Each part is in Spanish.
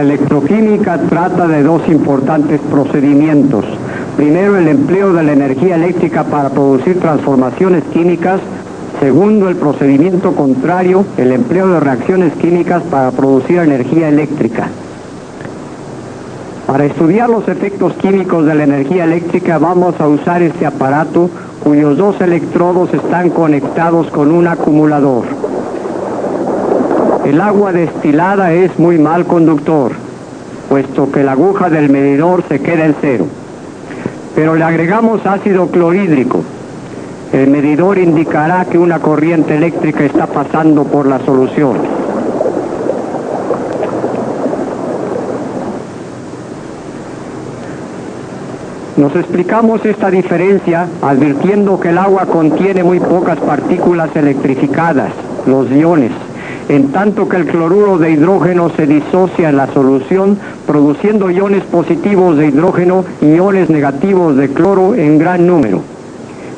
La electroquímica trata de dos importantes procedimientos. Primero, el empleo de la energía eléctrica para producir transformaciones químicas. Segundo, el procedimiento contrario, el empleo de reacciones químicas para producir energía eléctrica. Para estudiar los efectos químicos de la energía eléctrica vamos a usar este aparato cuyos dos electrodos están conectados con un acumulador. El agua destilada es muy mal conductor, puesto que la aguja del medidor se queda en cero. Pero le agregamos ácido clorhídrico. El medidor indicará que una corriente eléctrica está pasando por la solución. Nos explicamos esta diferencia advirtiendo que el agua contiene muy pocas partículas electrificadas, los iones, en tanto que el cloruro de hidrógeno se disocia en la solución, produciendo iones positivos de hidrógeno y iones negativos de cloro en gran número.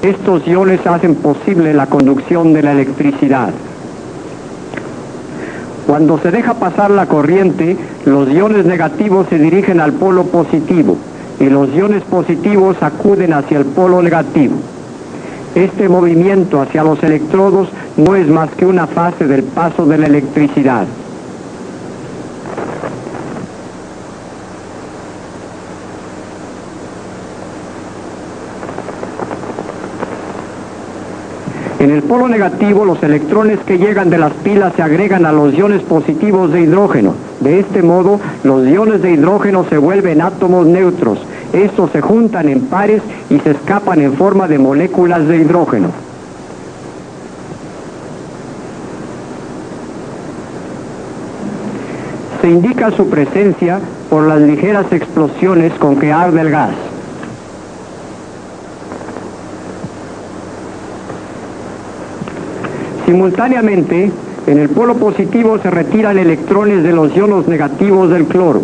Estos iones hacen posible la conducción de la electricidad. Cuando se deja pasar la corriente, los iones negativos se dirigen al polo positivo y los iones positivos acuden hacia el polo negativo. Este movimiento hacia los electrodos no es más que una fase del paso de la electricidad. En el polo negativo, los electrones que llegan de las pilas se agregan a los iones positivos de hidrógeno. De este modo, los iones de hidrógeno se vuelven átomos neutros. Estos se juntan en pares y se escapan en forma de moléculas de hidrógeno. Se indica su presencia por las ligeras explosiones con que arde el gas. Simultáneamente, en el polo positivo se retiran electrones de los iones negativos del cloro.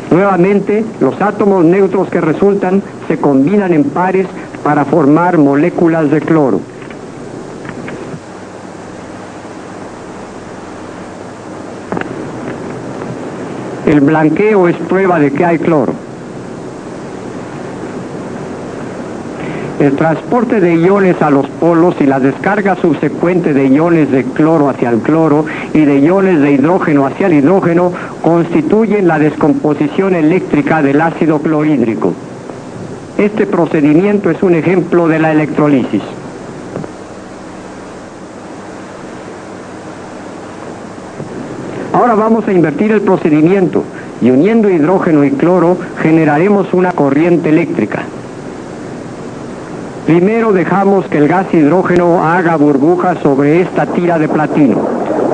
Nuevamente, los átomos neutros que resultan se combinan en pares para formar moléculas de cloro. El blanqueo es prueba de que hay cloro. El transporte de iones a los polos y la descarga subsecuente de iones de cloro hacia el cloro y de iones de hidrógeno hacia el hidrógeno constituyen la descomposición eléctrica del ácido clorhídrico. Este procedimiento es un ejemplo de la electrolisis. Ahora vamos a invertir el procedimiento y uniendo hidrógeno y cloro generaremos una corriente eléctrica. Primero dejamos que el gas hidrógeno haga burbujas sobre esta tira de platino.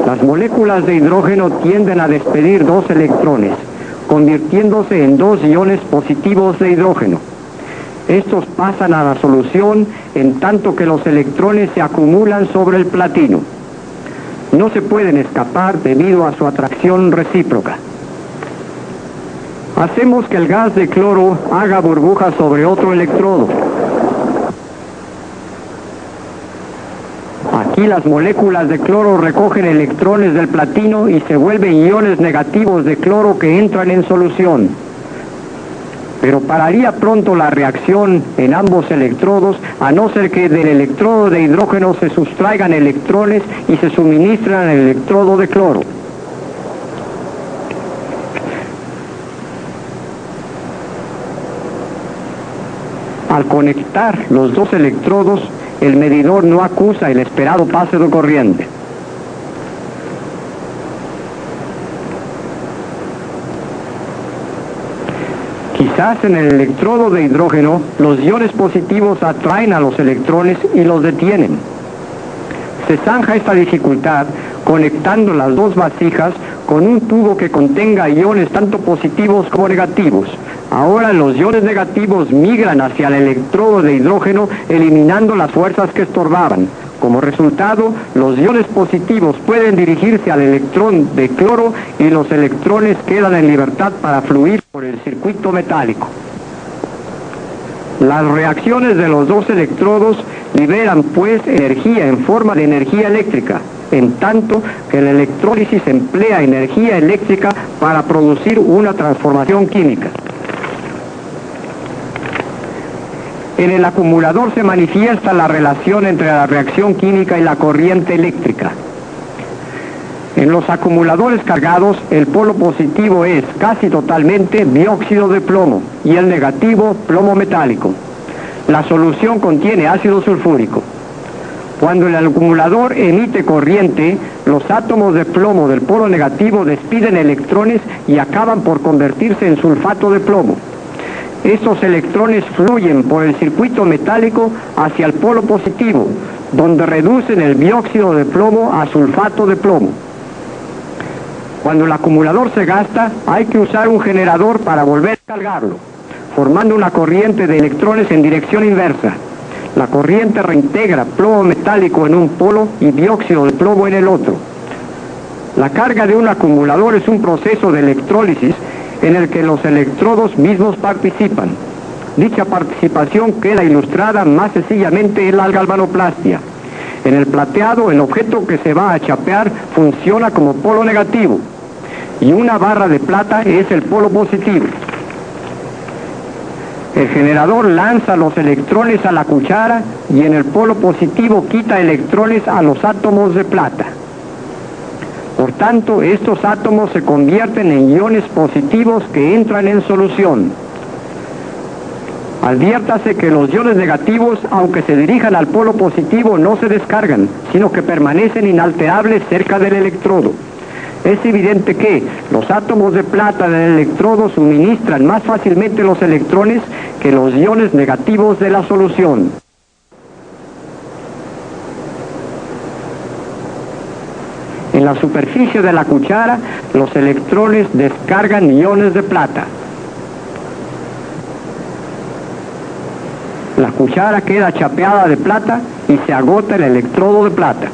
Las moléculas de hidrógeno tienden a despedir dos electrones, convirtiéndose en dos iones positivos de hidrógeno. Estos pasan a la solución en tanto que los electrones se acumulan sobre el platino. No se pueden escapar debido a su atracción recíproca. Hacemos que el gas de cloro haga burbujas sobre otro electrodo. Aquí las moléculas de cloro recogen electrones del platino y se vuelven iones negativos de cloro que entran en solución. Pero pararía pronto la reacción en ambos electrodos, a no ser que del electrodo de hidrógeno se sustraigan electrones y se suministran al electrodo de cloro. Al conectar los dos electrodos, el medidor no acusa el esperado paso de corriente. Quizás en el electrodo de hidrógeno, los iones positivos atraen a los electrones y los detienen. Se zanja esta dificultad conectando las dos vasijas con un tubo que contenga iones tanto positivos como negativos. Ahora los iones negativos migran hacia el electrodo de hidrógeno, eliminando las fuerzas que estorbaban. Como resultado, los iones positivos pueden dirigirse al electrón de cloro y los electrones quedan en libertad para fluir por el circuito metálico. Las reacciones de los dos electrodos liberan pues energía en forma de energía eléctrica, en tanto que la electrólisis emplea energía eléctrica para producir una transformación química. En el acumulador se manifiesta la relación entre la reacción química y la corriente eléctrica. En los acumuladores cargados, el polo positivo es casi totalmente dióxido de plomo y el negativo plomo metálico. La solución contiene ácido sulfúrico. Cuando el acumulador emite corriente, los átomos de plomo del polo negativo despiden electrones y acaban por convertirse en sulfato de plomo. Estos electrones fluyen por el circuito metálico hacia el polo positivo, donde reducen el dióxido de plomo a sulfato de plomo. Cuando el acumulador se gasta, hay que usar un generador para volver a cargarlo, formando una corriente de electrones en dirección inversa. La corriente reintegra plomo metálico en un polo y dióxido de plomo en el otro. La carga de un acumulador es un proceso de electrólisis en el que los electrodos mismos participan. Dicha participación queda ilustrada más sencillamente en la galvanoplastia. En el plateado, el objeto que se va a chapear funciona como polo negativo y una barra de plata es el polo positivo. El generador lanza los electrones a la cuchara y en el polo positivo quita electrones a los átomos de plata. Por tanto, estos átomos se convierten en iones positivos que entran en solución. Adviértase que los iones negativos, aunque se dirijan al polo positivo, no se descargan, sino que permanecen inalterables cerca del electrodo. Es evidente que los átomos de plata del electrodo suministran más fácilmente los electrones que los iones negativos de la solución. En la superficie de la cuchara, los electrones descargan iones de plata. La cuchara queda chapeada de plata y se agota el electrodo de plata.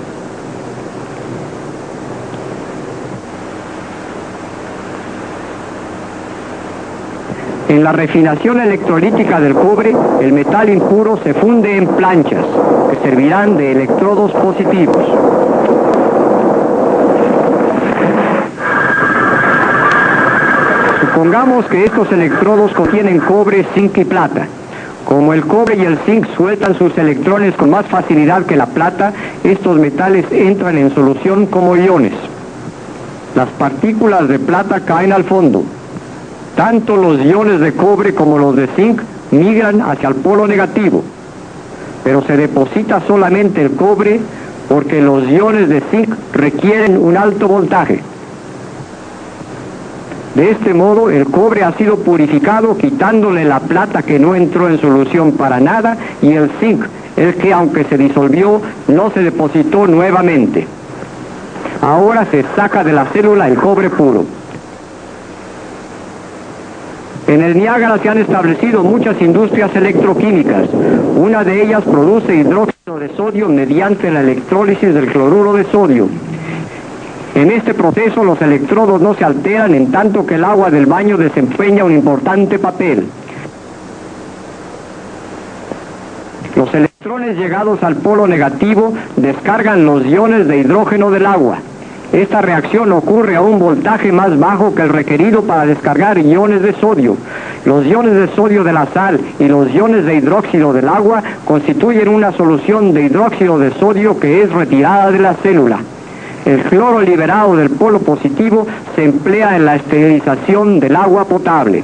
En la refinación electrolítica del cobre, el metal impuro se funde en planchas, que servirán de electrodos positivos. Supongamos que estos electrodos contienen cobre, zinc y plata. Como el cobre y el zinc sueltan sus electrones con más facilidad que la plata, estos metales entran en solución como iones. Las partículas de plata caen al fondo. Tanto los iones de cobre como los de zinc migran hacia el polo negativo, pero se deposita solamente el cobre porque los iones de zinc requieren un alto voltaje. De este modo, el cobre ha sido purificado quitándole la plata que no entró en solución para nada y el zinc, el que aunque se disolvió, no se depositó nuevamente. Ahora se saca de la célula el cobre puro. En el Niágara se han establecido muchas industrias electroquímicas. Una de ellas produce hidróxido de sodio mediante la electrólisis del cloruro de sodio. En este proceso los electrodos no se alteran en tanto que el agua del baño desempeña un importante papel. Los electrones llegados al polo negativo descargan los iones de hidrógeno del agua. Esta reacción ocurre a un voltaje más bajo que el requerido para descargar iones de sodio. Los iones de sodio de la sal y los iones de hidróxido del agua constituyen una solución de hidróxido de sodio que es retirada de la célula. El cloro liberado del polo positivo se emplea en la esterilización del agua potable.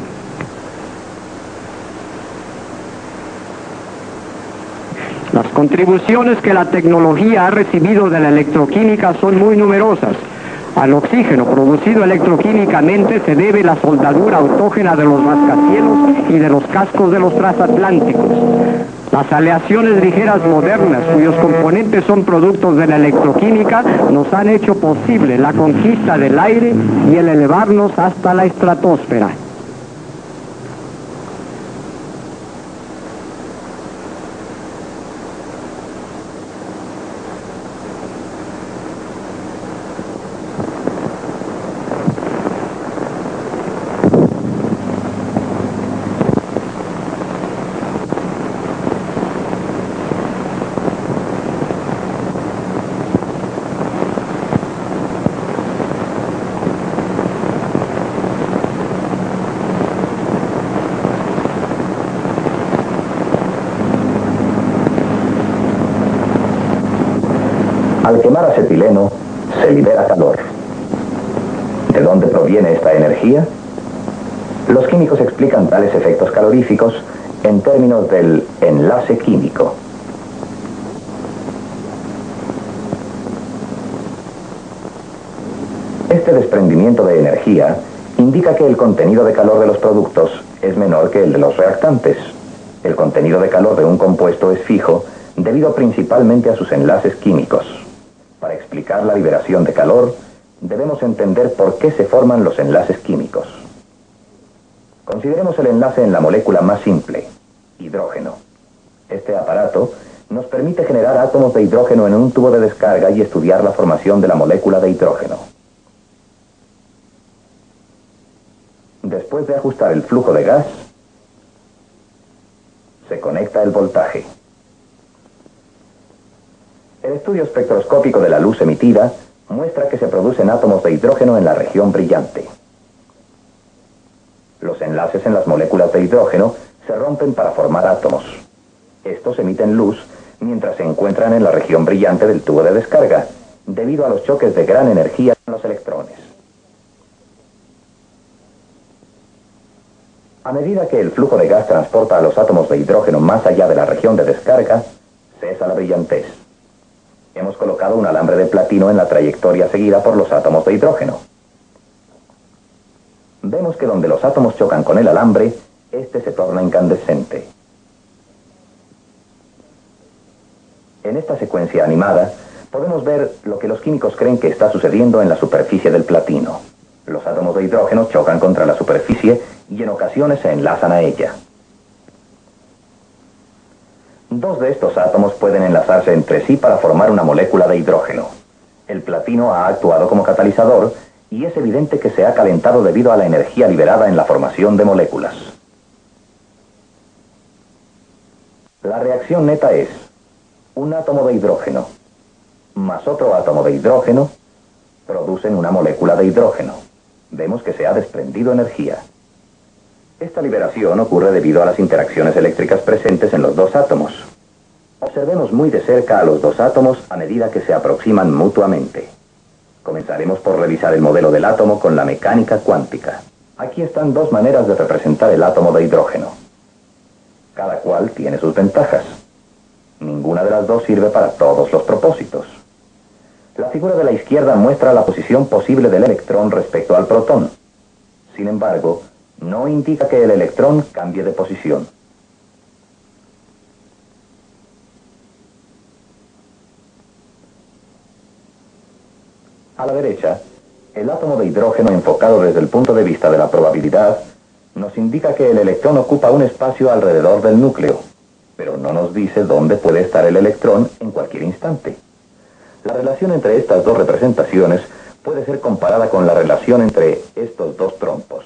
Las contribuciones que la tecnología ha recibido de la electroquímica son muy numerosas. Al oxígeno producido electroquímicamente se debe la soldadura autógena de los rascacielos y de los cascos de los transatlánticos. Las aleaciones ligeras modernas, cuyos componentes son productos de la electroquímica, nos han hecho posible la conquista del aire y el elevarnos hasta la estratosfera. quemar acetileno, se libera calor. ¿De dónde proviene esta energía? Los químicos explican tales efectos caloríficos en términos del enlace químico. Este desprendimiento de energía indica que el contenido de calor de los productos es menor que el de los reactantes. El contenido de calor de un compuesto es fijo debido principalmente a sus enlaces químicos. Para explicar la liberación de calor, debemos entender por qué se forman los enlaces químicos. Consideremos el enlace en la molécula más simple, hidrógeno. Este aparato nos permite generar átomos de hidrógeno en un tubo de descarga y estudiar la formación de la molécula de hidrógeno. Después de ajustar el flujo de gas, se conecta el voltaje. El estudio espectroscópico de la luz emitida muestra que se producen átomos de hidrógeno en la región brillante. Los enlaces en las moléculas de hidrógeno se rompen para formar átomos. Estos emiten luz mientras se encuentran en la región brillante del tubo de descarga, debido a los choques de gran energía en los electrones. A medida que el flujo de gas transporta a los átomos de hidrógeno más allá de la región de descarga, cesa la brillantez. Hemos colocado un alambre de platino en la trayectoria seguida por los átomos de hidrógeno. Vemos que donde los átomos chocan con el alambre, este se torna incandescente. En esta secuencia animada, podemos ver lo que los químicos creen que está sucediendo en la superficie del platino. Los átomos de hidrógeno chocan contra la superficie y en ocasiones se enlazan a ella. Dos de estos átomos pueden enlazarse entre sí para formar una molécula de hidrógeno. El platino ha actuado como catalizador y es evidente que se ha calentado debido a la energía liberada en la formación de moléculas. La reacción neta es un átomo de hidrógeno más otro átomo de hidrógeno producen una molécula de hidrógeno. Vemos que se ha desprendido energía. Esta liberación ocurre debido a las interacciones eléctricas presentes en los dos átomos. Observemos muy de cerca a los dos átomos a medida que se aproximan mutuamente. Comenzaremos por revisar el modelo del átomo con la mecánica cuántica. Aquí están dos maneras de representar el átomo de hidrógeno. Cada cual tiene sus ventajas. Ninguna de las dos sirve para todos los propósitos. La figura de la izquierda muestra la posición posible del electrón respecto al protón. Sin embargo, no indica que el electrón cambie de posición. A la derecha, el átomo de hidrógeno enfocado desde el punto de vista de la probabilidad nos indica que el electrón ocupa un espacio alrededor del núcleo, pero no nos dice dónde puede estar el electrón en cualquier instante. La relación entre estas dos representaciones puede ser comparada con la relación entre estos dos trompos.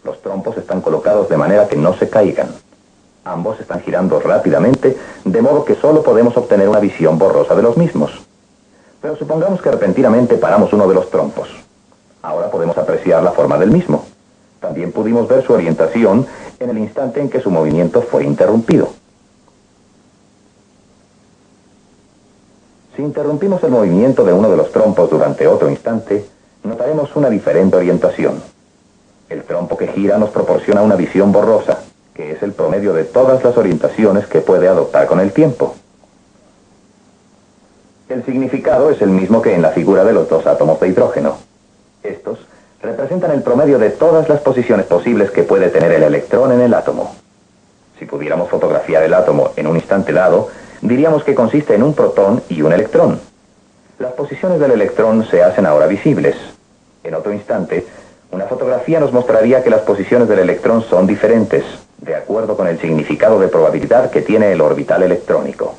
Los trompos están colocados de manera que no se caigan. Ambos están girando rápidamente, de modo que solo podemos obtener una visión borrosa de los mismos. Pero supongamos que repentinamente paramos uno de los trompos. Ahora podemos apreciar la forma del mismo. También pudimos ver su orientación en el instante en que su movimiento fue interrumpido. Si interrumpimos el movimiento de uno de los trompos durante otro instante, notaremos una diferente orientación. El trompo que gira nos proporciona una visión borrosa, que es el promedio de todas las orientaciones que puede adoptar con el tiempo. El significado es el mismo que en la figura de los dos átomos de hidrógeno. Estos representan el promedio de todas las posiciones posibles que puede tener el electrón en el átomo. Si pudiéramos fotografiar el átomo en un instante dado, diríamos que consiste en un protón y un electrón. Las posiciones del electrón se hacen ahora visibles. En otro instante, una fotografía nos mostraría que las posiciones del electrón son diferentes, de acuerdo con el significado de probabilidad que tiene el orbital electrónico.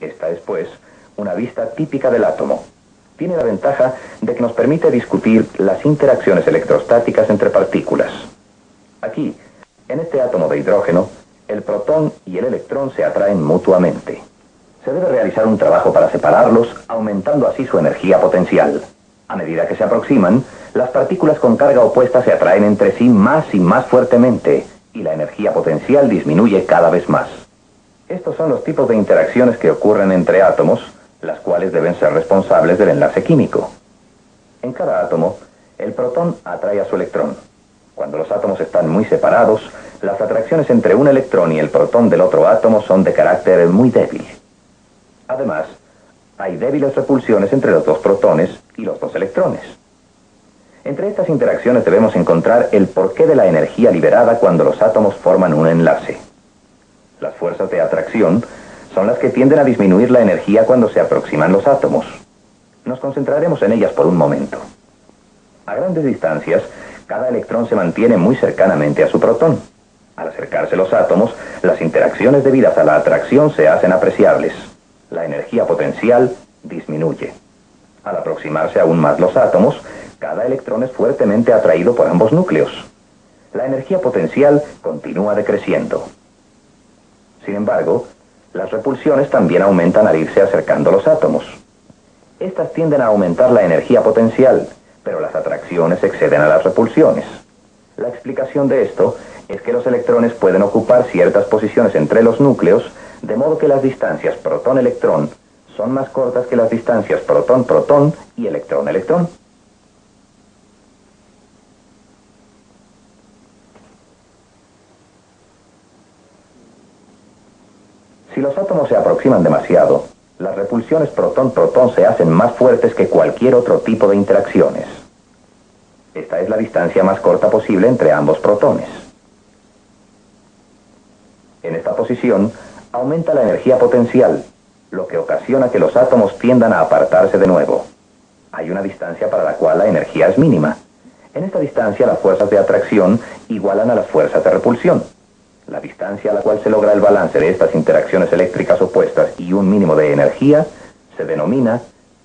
Esta es, pues, una vista típica del átomo. Tiene la ventaja de que nos permite discutir las interacciones electrostáticas entre partículas. Aquí, en este átomo de hidrógeno, el protón y el electrón se atraen mutuamente. Se debe realizar un trabajo para separarlos, aumentando así su energía potencial. A medida que se aproximan, las partículas con carga opuesta se atraen entre sí más y más fuertemente, y la energía potencial disminuye cada vez más. Estos son los tipos de interacciones que ocurren entre átomos, las cuales deben ser responsables del enlace químico. En cada átomo, el protón atrae a su electrón. Cuando los átomos están muy separados, las atracciones entre un electrón y el protón del otro átomo son de carácter muy débil. Además, hay débiles repulsiones entre los dos protones y los dos electrones. Entre estas interacciones debemos encontrar el porqué de la energía liberada cuando los átomos forman un enlace. Las fuerzas de atracción son las que tienden a disminuir la energía cuando se aproximan los átomos. Nos concentraremos en ellas por un momento. A grandes distancias, cada electrón se mantiene muy cercanamente a su protón. Al acercarse los átomos, las interacciones debidas a la atracción se hacen apreciables. La energía potencial disminuye. Al aproximarse aún más los átomos, cada electrón es fuertemente atraído por ambos núcleos. La energía potencial continúa decreciendo. Sin embargo, las repulsiones también aumentan al irse acercando los átomos. Estas tienden a aumentar la energía potencial, pero las atracciones exceden a las repulsiones. La explicación de esto es que los electrones pueden ocupar ciertas posiciones entre los núcleos, de modo que las distancias protón-electrón son más cortas que las distancias protón-protón y electrón-electrón. Si los átomos se aproximan demasiado, las repulsiones protón-protón se hacen más fuertes que cualquier otro tipo de interacciones. Esta es la distancia más corta posible entre ambos protones. En esta posición, aumenta la energía potencial, lo que ocasiona que los átomos tiendan a apartarse de nuevo. Hay una distancia para la cual la energía es mínima. En esta distancia, las fuerzas de atracción igualan a las fuerzas de repulsión. La distancia a la cual se logra el balance de estas interacciones eléctricas opuestas y un mínimo de energía se denomina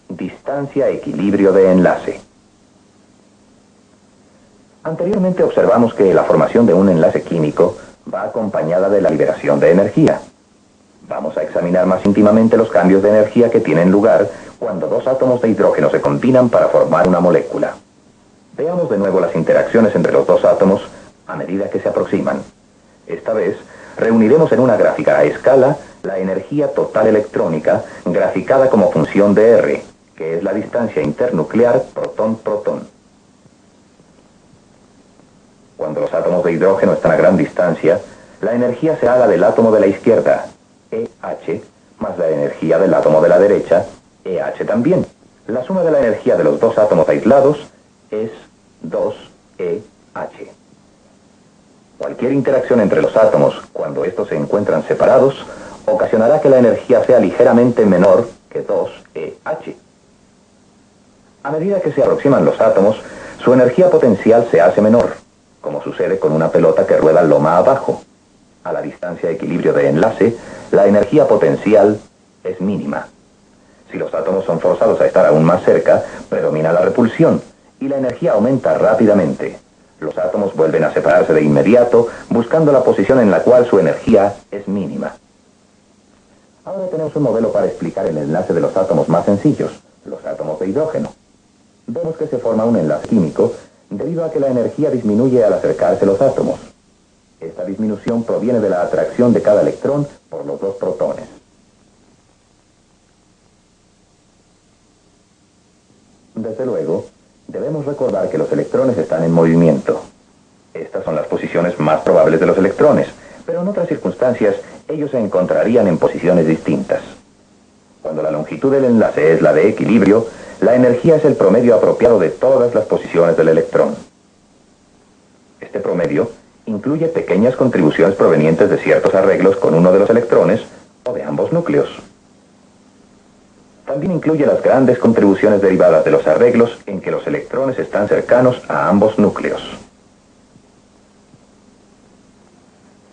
distancia equilibrio de enlace. Anteriormente observamos que la formación de un enlace químico va acompañada de la liberación de energía. Vamos a examinar más íntimamente los cambios de energía que tienen lugar cuando dos átomos de hidrógeno se combinan para formar una molécula. Veamos de nuevo las interacciones entre los dos átomos a medida que se aproximan. Esta vez, reuniremos en una gráfica a escala la energía total electrónica graficada como función de R, que es la distancia internuclear protón-protón. Cuando los átomos de hidrógeno están a gran distancia, la energía será la del átomo de la izquierda, EH, más la energía del átomo de la derecha, EH también. La suma de la energía de los dos átomos aislados es 2EH. Cualquier interacción entre los átomos, cuando estos se encuentran separados, ocasionará que la energía sea ligeramente menor que 2EH. A medida que se aproximan los átomos, su energía potencial se hace menor, como sucede con una pelota que rueda loma abajo. A la distancia de equilibrio de enlace, la energía potencial es mínima. Si los átomos son forzados a estar aún más cerca, predomina la repulsión, y la energía aumenta rápidamente. Los átomos vuelven a separarse de inmediato, buscando la posición en la cual su energía es mínima. Ahora tenemos un modelo para explicar el enlace de los átomos más sencillos, los átomos de hidrógeno. Vemos que se forma un enlace químico debido a que la energía disminuye al acercarse los átomos. Esta disminución proviene de la atracción de cada electrón por los dos protones. Desde luego, debemos recordar que los electrones están en movimiento. Estas son las posiciones más probables de los electrones, pero en otras circunstancias ellos se encontrarían en posiciones distintas. Cuando la longitud del enlace es la de equilibrio, la energía es el promedio apropiado de todas las posiciones del electrón. Este promedio incluye pequeñas contribuciones provenientes de ciertos arreglos con uno de los electrones o de ambos núcleos. También incluye las grandes contribuciones derivadas de los arreglos en que los electrones están cercanos a ambos núcleos.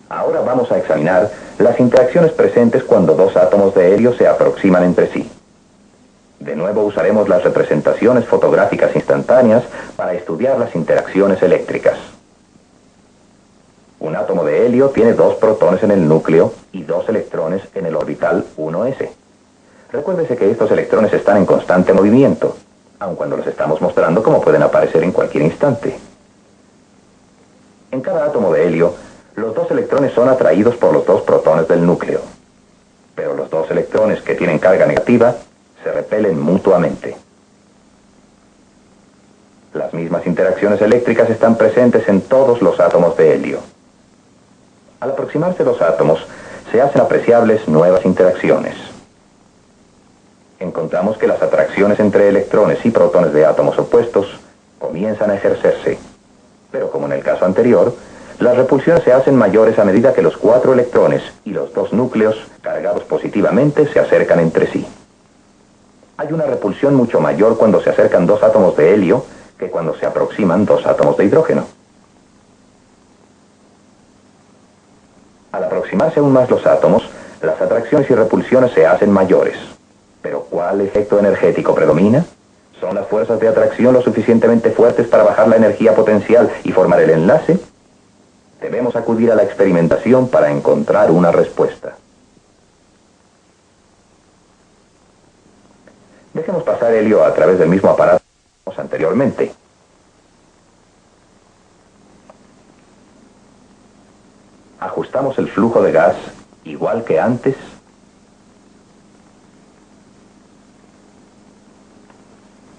Ahora vamos a examinar las interacciones presentes cuando dos átomos de helio se aproximan entre sí. De nuevo usaremos las representaciones fotográficas instantáneas para estudiar las interacciones eléctricas. Un átomo de helio tiene dos protones en el núcleo y dos electrones en el orbital 1s. Recuérdese que estos electrones están en constante movimiento, aun cuando los estamos mostrando como pueden aparecer en cualquier instante. En cada átomo de helio, los dos electrones son atraídos por los dos protones del núcleo. Pero los dos electrones que tienen carga negativa se repelen mutuamente. Las mismas interacciones eléctricas están presentes en todos los átomos de helio. Al aproximarse los átomos, se hacen apreciables nuevas interacciones. Encontramos que las atracciones entre electrones y protones de átomos opuestos comienzan a ejercerse. Pero como en el caso anterior, las repulsiones se hacen mayores a medida que los 4 electrones y los 2 núcleos cargados positivamente se acercan entre sí. Hay una repulsión mucho mayor cuando se acercan 2 átomos de helio que cuando se aproximan 2 átomos de hidrógeno. Al aproximarse aún más los átomos, las atracciones y repulsiones se hacen mayores. ¿Pero cuál efecto energético predomina? ¿Son las fuerzas de atracción lo suficientemente fuertes para bajar la energía potencial y formar el enlace? Debemos acudir a la experimentación para encontrar una respuesta. Dejemos pasar helio a través del mismo aparato que vimos anteriormente. Ajustamos el flujo de gas igual que antes.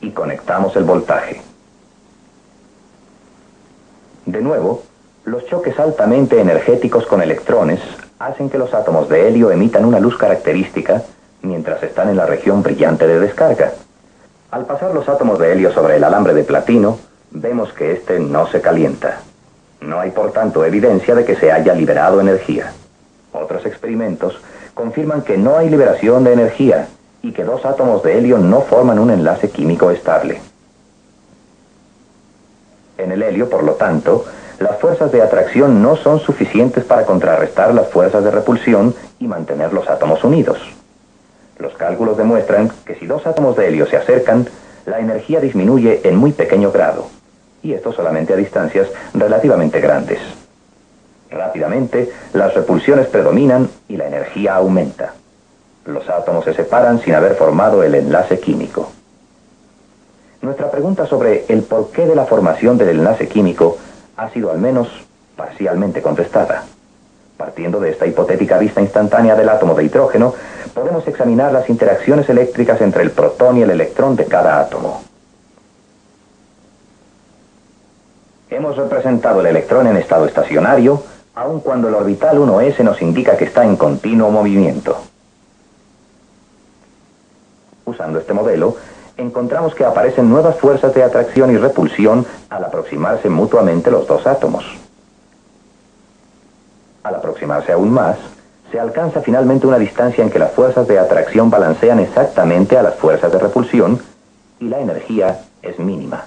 Y conectamos el voltaje. De nuevo, los choques altamente energéticos con electrones hacen que los átomos de helio emitan una luz característica mientras están en la región brillante de descarga. Al pasar los átomos de helio sobre el alambre de platino, vemos que este no se calienta. No hay por tanto evidencia de que se haya liberado energía. Otros experimentos confirman que no hay liberación de energía y que 2 átomos de helio no forman un enlace químico estable. En el helio, por lo tanto, las fuerzas de atracción no son suficientes para contrarrestar las fuerzas de repulsión y mantener los átomos unidos. Los cálculos demuestran que si 2 átomos de helio se acercan, la energía disminuye en muy pequeño grado, y esto solamente a distancias relativamente grandes. Rápidamente, las repulsiones predominan y la energía aumenta. Los átomos se separan sin haber formado el enlace químico. Nuestra pregunta sobre el porqué de la formación del enlace químico ha sido al menos parcialmente contestada. Partiendo de esta hipotética vista instantánea del átomo de hidrógeno, podemos examinar las interacciones eléctricas entre el protón y el electrón de cada átomo. Hemos representado el electrón en estado estacionario, aun cuando el orbital 1s nos indica que está en continuo movimiento. Usando este modelo, encontramos que aparecen nuevas fuerzas de atracción y repulsión al aproximarse mutuamente los 2 átomos. Al aproximarse aún más, se alcanza finalmente una distancia en que las fuerzas de atracción balancean exactamente a las fuerzas de repulsión y la energía es mínima.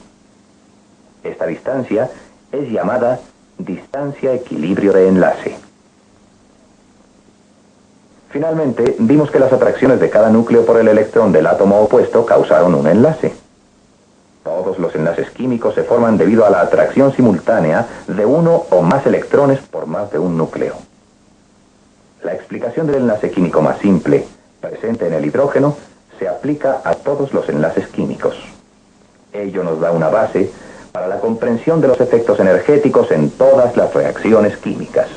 Esta distancia es llamada distancia equilibrio de enlace. Finalmente, vimos que las atracciones de cada núcleo por el electrón del átomo opuesto causaron un enlace. Todos los enlaces químicos se forman debido a la atracción simultánea de uno o más electrones por más de un núcleo. La explicación del enlace químico más simple, presente en el hidrógeno, se aplica a todos los enlaces químicos. Ello nos da una base para la comprensión de los efectos energéticos en todas las reacciones químicas.